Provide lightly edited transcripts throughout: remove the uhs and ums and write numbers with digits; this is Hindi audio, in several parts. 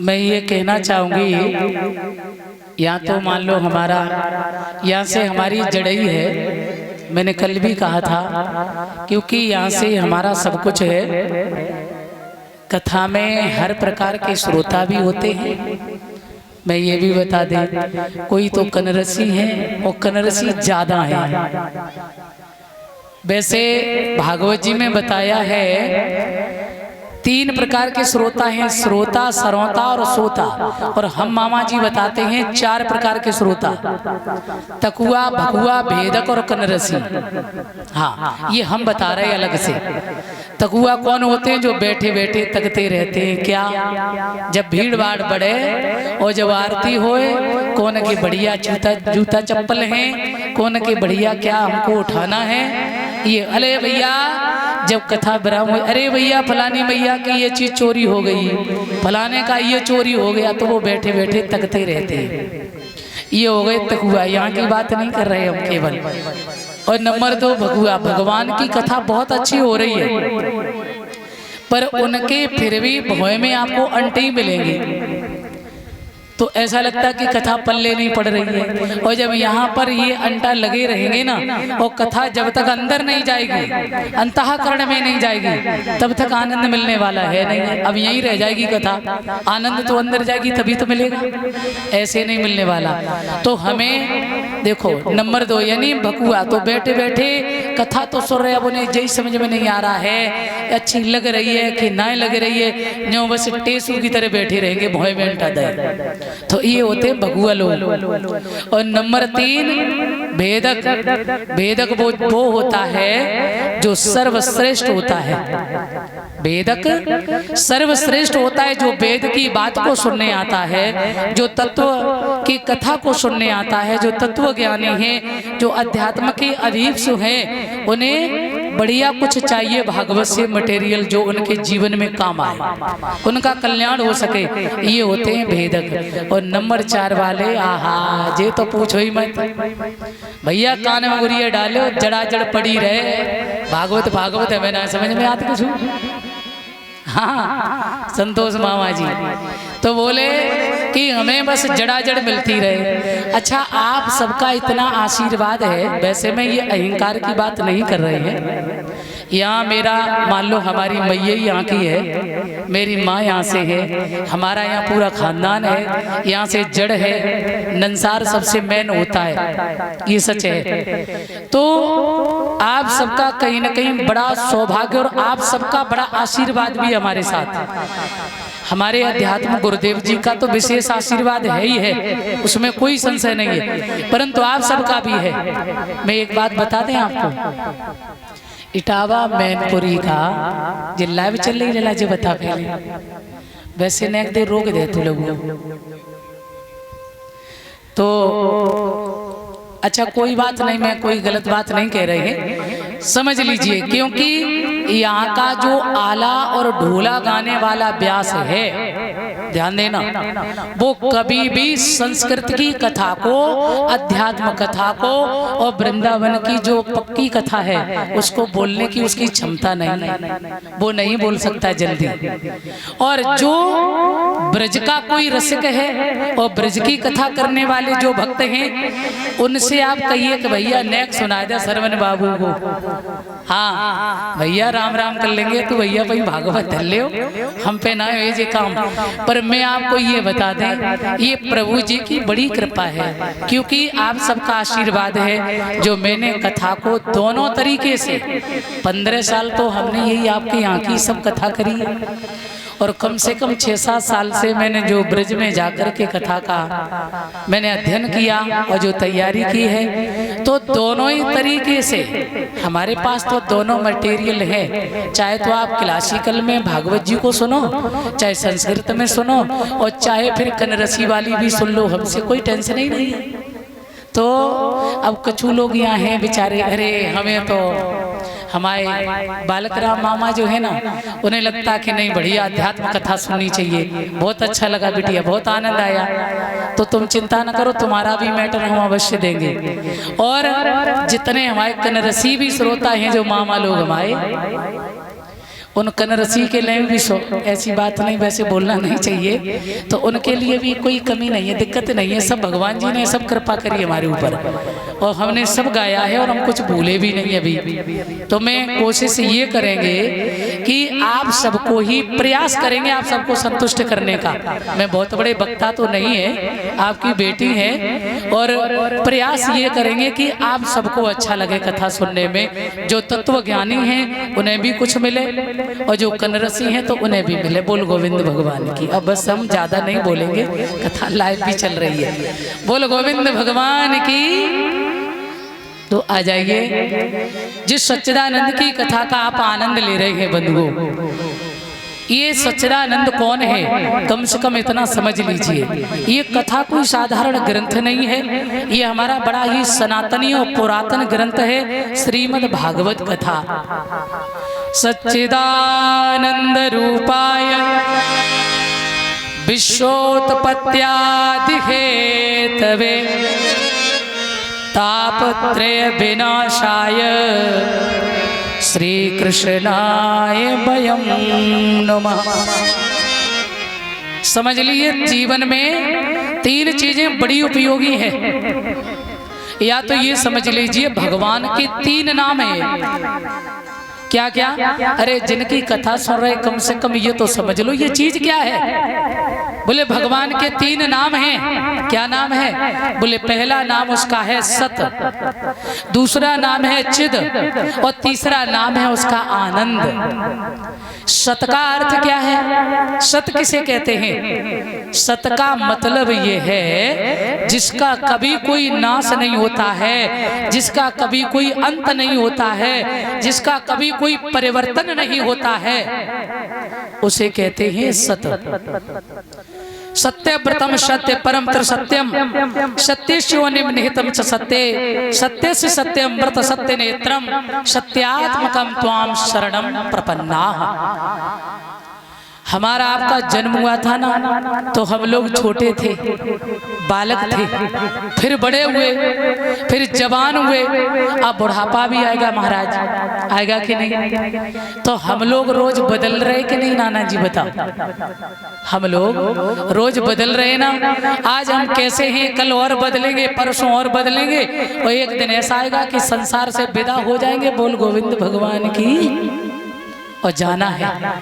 मैं ये कहना चाहूँगी, या तो मान लो हमारा यहाँ से हमारी जड़ई है, मैंने कल भी कहा था, क्योंकि यहाँ से हमारा सब कुछ है। कथा में हर प्रकार के श्रोता भी होते हैं। मैं ये भी बता दें, कोई तो कनरसी है और कनरसी ज्यादा है। वैसे भागवत जी में बताया है 3 प्रकार के श्रोता हैं, श्रोता, सरौता और सोता। और हम मामा जी बताते हैं 4 प्रकार के श्रोता, तकुआ, भकुआ, भेदक और कनरसी। हाँ, ये हम बता रहे हैं अलग से। तकुआ कौन होते हैं? जो बैठे बैठे तकते रहते हैं। क्या? जब भीड़ भाड़ बढ़े और जब आरती होए, कौन के बढ़िया जूता चप्पल हैं, कौन के बढ़िया क्या हमको उठाना है। ये अरे भैया, जब कथा विराम हुई, अरे भैया फलानी भैया की ये चीज चोरी हो गई, फलाने का ये चोरी हो गया, तो वो बैठे बैठे तकते रहते हैं। ये हो गए तकुआ। यहाँ की बात नहीं कर रहे हम केवल। और नंबर 2 भगुआ। भगवान की कथा बहुत अच्छी हो रही है, पर उनके फिर भी भोय में आपको अंटे ही मिलेंगे, तो ऐसा लगता है कि कथा पल्ले नहीं पड़ रही है। और जब यहाँ पर ये अंटा लगे रहेंगे ना, और कथा जब तक अंदर नहीं जाएगी, अंतःकरण में नहीं जाएगी, तब तक आनंद मिलने वाला है नहीं। अब यहीं रह जाएगी कथा, आनंद तो अंदर जाएगी तभी तो मिलेगा, ऐसे नहीं मिलने वाला। तो हमें देखो, नंबर 2 यानी भकुआ, तो बैठे बैठे कथा तो सुन रहे, अब उन्हें जय समझ में नहीं आ रहा है, अच्छी लग रही है कि ना लग रही है, जो बस टेसू की तरह बैठे रहेंगे भोय में अंटा दे। तो ये होते भगुआ लोग। और नंबर 3 भेदक। भेदक वो होता है जो सर्वश्रेष्ठ होता है। भेदक सर्वश्रेष्ठ होता है, जो वेद की बात को सुनने आता है, जो तत्व की कथा को सुनने आता है, जो तत्व ज्ञानी है, जो अध्यात्म के अधीक्षु हैं, उन्हें बढ़िया कुछ चाहिए भागवत से मटेरियल, जो उनके जीवन में काम आए, उनका कल्याण हो सके। ये होते हैं भेदक। और नंबर 4 वाले, आहा, जे तो पूछो ही मत भैया, कान में गुड़िया डालो, जड़ा जड़ पड़ी रहे। भागवत भागवत है, मैंने समझ में आती कुछ। हाँ, संतोष मामा जी तो बोले कि हमें बस जड़ाजड़ मिलती रहे। अच्छा, आप सबका इतना आशीर्वाद है। वैसे में ये अहंकार की बात नहीं कर रहे हैं। यहाँ मेरा मान लो हमारी मैया यहाँ की है, मेरी माँ यहाँ से है, हमारा यहाँ पूरा खानदान है, यहाँ से जड़ है, नंसार सबसे मेन होता है, ये सच है। तो आप सबका कहीं ना कहीं बड़ा सौभाग्य और आप सबका बड़ा आशीर्वाद भी हमारे साथ। हमारे अध्यात्म गुरुदेव जी का तो विशेष आशीर्वाद है ही है, उसमें कोई संशय नहीं है, परंतु आप सबका भी है। मैं एक बात बता दें आपको, इटावा मैनपुरी का जो लाइव चल रही लला जो बता पहले, वैसे नेक दे रोक दे तू लोग तो। अच्छा, कोई बात नहीं, मैं कोई गलत बात नहीं कह रहे हैं, समझ लीजिए, क्योंकि यहाँ का जो आला और ढोला गाने वाला व्यास है, ध्यान देना, वो कभी भी संस्कृत की कथा को, अध्यात्म कथा को और वृंदावन की जो पक्की कथा है उसको बोलने की उसकी क्षमता नहीं है, वो नहीं बोल सकता जल्दी। और जो ब्रज का कोई रसिक है और ब्रज की कथा करने वाले जो भक्त हैं, उनसे आप कहिए कि भैया नेक सुना दे सरवन बाबू को। हाँ भैया, राम राम कर लेंगे तो भैया भाई भागवत धर ले, हम पे ना हो ये काम। पर मैं आपको ये बता दें, ये प्रभु जी की बड़ी कृपा है, क्योंकि आप सबका आशीर्वाद है। जो मैंने कथा को दोनों तरीके से 15 साल तो हमने यही आपके यहाँ की सब कथा करी है, और कम से कम 6-7 साल से मैंने जो ब्रज में जाकर के कथा का मैंने अध्ययन किया और जो तैयारी की है, तो दोनों ही तरीके से हमारे पास तो दोनों मटेरियल है। चाहे तो आप क्लासिकल में भागवत जी को सुनो, चाहे संस्कृत में सुनो, और चाहे फिर कनरसी वाली भी सुन लो, हमसे कोई टेंशन ही नहीं है। तो अब कछु लोग यहाँ हैं बेचारे, अरे हमें तो हमारे बालकराम मामा जो है ना, उन्हें लगता कि नहीं बढ़िया अध्यात्म कथा सुननी चाहिए। बहुत अच्छा लगा बिटिया, बहुत आनंद आया, तो तुम चिंता न करो, तुम्हारा भी मैटर हम अवश्य देंगे। और जितने हमारे कनरसी भी श्रोता हैं जो मामा लोग हमारे, उन कनरसी के लिए भी ऐसी बात नहीं, वैसे बोलना नहीं चाहिए, तो उनके लिए भी कोई कमी नहीं है, दिक्कत नहीं है। सब भगवान जी ने सब कृपा करी हमारे ऊपर, और हमने सब गाया है और हम कुछ भूले भी नहीं अभी। तो मैं कोशिश ये करेंगे कि आप सबको ही प्रयास करेंगे आप सबको संतुष्ट करने का। मैं बहुत बड़े वक्ता तो नहीं है, आपकी बेटी है, और प्रयास ये करेंगे कि आप सबको अच्छा लगे कथा सुनने में। जो तत्व ज्ञानी हैं उन्हें भी कुछ मिले, और जो कनरसी हैं तो उन्हें भी मिले। बोल गोविंद भगवान की। अब बस हम ज्यादा नहीं बोलेंगे, कथा लाइव भी चल रही है। बोल गोविंद भगवान की। तो आ जाइए, जिस सच्चिदानंद की कथा का आप आनंद ले रहे हैं बंधुओं, ये सच्चिदानंद कौन है, कम से कम इतना समझ लीजिए। ये कथा कोई साधारण ग्रंथ नहीं है, ये हमारा बड़ा ही सनातनी और पुरातन ग्रंथ है, श्रीमद् भागवत कथा। सच्चिदानंद रूपाय विश्वोत्पत्त्यादि हेतवे तापत्रय विनाशाय श्री कृष्णाय वयं नमः। समझ लीजिए, जीवन में 3 चीजें बड़ी उपयोगी हैं। या तो ये समझ लीजिए भगवान के 3 नाम हैं। क्या क्या? अरे जिनकी कथा सुन रहे कम से कम ये तो समझ लो ये चीज क्या है। बोले भगवान के 3 नाम हैं। क्या नाम है? बोले पहला नाम उसका है सत, दूसरा नाम है चिद, और तीसरा नाम है उसका आनंद। सत का अर्थ क्या है? सत किसे कहते हैं? सत का मतलब ये है जिसका कभी कोई नाश नहीं होता है, जिसका कभी कोई अंत नहीं होता है, जिसका कभी कोई परिवर्तन नहीं होता है, उसे कहते हैं सत। सत्य प्रथम सत्य परम सत्यम सत्य शिवनिम निहितम च सत्य सत्य से सत्यम व्रत सत्य नेत्रम सत्यात्मकम त्वाम शरणम प्रपन्नाः। हमारा आपका जन्म हुआ था ना, तो हम लोग छोटे थे, बालक थे, फिर बड़े हुए, फिर जवान हुए, अब बुढ़ापा भी आएगा महाराज, आएगा कि नहीं? तो हम लोग रोज बदल रहे कि नहीं नाना जी बताओ? हम लोग रोज बदल रहे ना। आज हम कैसे हैं, कल और बदलेंगे, परसों और बदलेंगे, और एक दिन ऐसा आएगा कि संसार से विदा हो जाएंगे। बोल गोविंद भगवान की। और जाना है,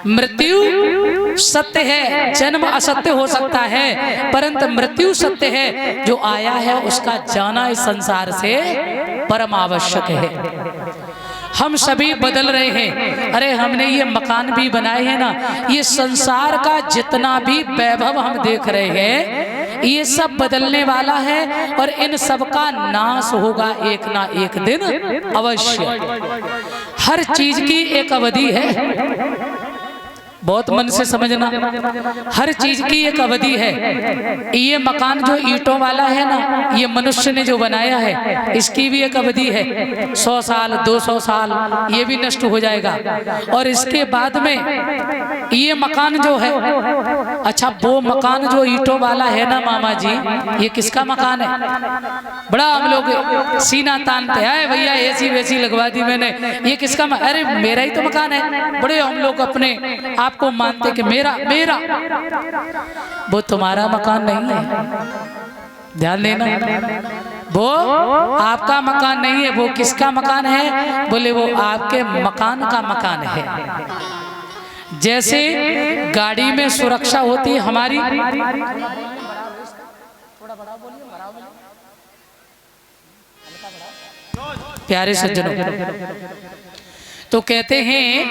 मृत्यु सत्य है, जन्म असत्य हो सकता है, परंतु मृत्यु सत्य है। जो आया है उसका जाना इस संसार से परम आवश्यक है। हम सभी बदल रहे हैं। अरे हमने ये मकान भी बनाए हैं ना, ये संसार का जितना भी वैभव हम देख रहे हैं, ये सब बदलने वाला है, और इन सब का नाश होगा एक ना एक दिन अवश्य। हर चीज की एक अवधि है, बहुत मन से समझना। हर चीज की एक अवधि है। ये मकान जो ईंटों वाला है ना, ये मनुष्य ने जो बनाया है, इसकी भी एक अवधि है। 100 साल 200 साल ये भी नष्ट हो जाएगा, और इसके बाद में ये मकान जो है, अच्छा वो मकान जो ईंटों वाला है ना मामा जी, ये किसका मकान है? बड़ा हम लोग सीना तानते हैं भैया, ऐसी वैसी लगवा दी मैंने, ये किसका? अरे मेरा ही तो मकान है। बड़े हम लोग अपने आपको मानते कि मेरा मेरा, वो तुम्हारा मकान नहीं है, ध्यान देना। वो आपका मकान नहीं है। वो किसका मकान है? बोले वो आपके मकान का मकान है। जैसे गाड़ी में सुरक्षा होती है हमारी, प्यारे सज्जनों, तो कहते हैं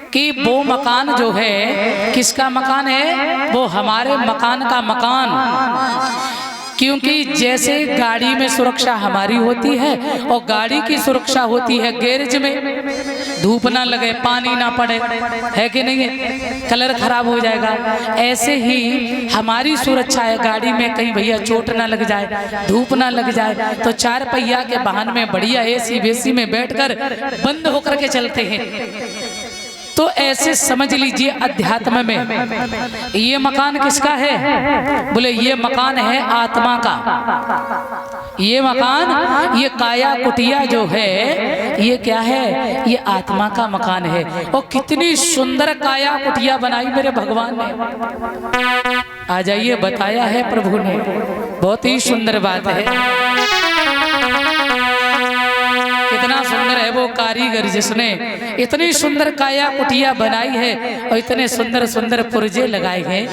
कि वो मकान जो है किसका मकान है? वो हमारे मकान का मकान। क्योंकि जैसे गाड़ी में सुरक्षा हमारी होती है, और गाड़ी की सुरक्षा होती है गैरेज में, धूप ना लगे, पानी ना पड़े, है कि नहीं है? कलर खराब हो जाएगा। ऐसे ही हमारी सुरक्षा है गाड़ी में, कहीं भैया चोट ना लग जाए, धूप ना लग जाए, तो 4 पहिया के वाहन में बढ़िया एसी वेसी में बैठकर बंद होकर के चलते हैं। तो ऐसे समझ लीजिए अध्यात्म में ये मकान किसका है? बोले ये मकान है आत्मा का। ये मकान, ये काया कुटिया जो है, ये क्या है? ये आत्मा का मकान है। और कितनी सुंदर काया कुटिया बनाई मेरे भगवान ने। आ जाइए, बताया है प्रभु ने, बहुत ही सुंदर बात है। कितना सुंदर है वो कारीगर जिसने इतनी सुंदर काया कुटिया बनाई है और इतने सुंदर सुंदर पुर्जे लगाए हैं।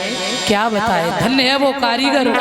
क्या बताए, धन्य है वो कारीगर।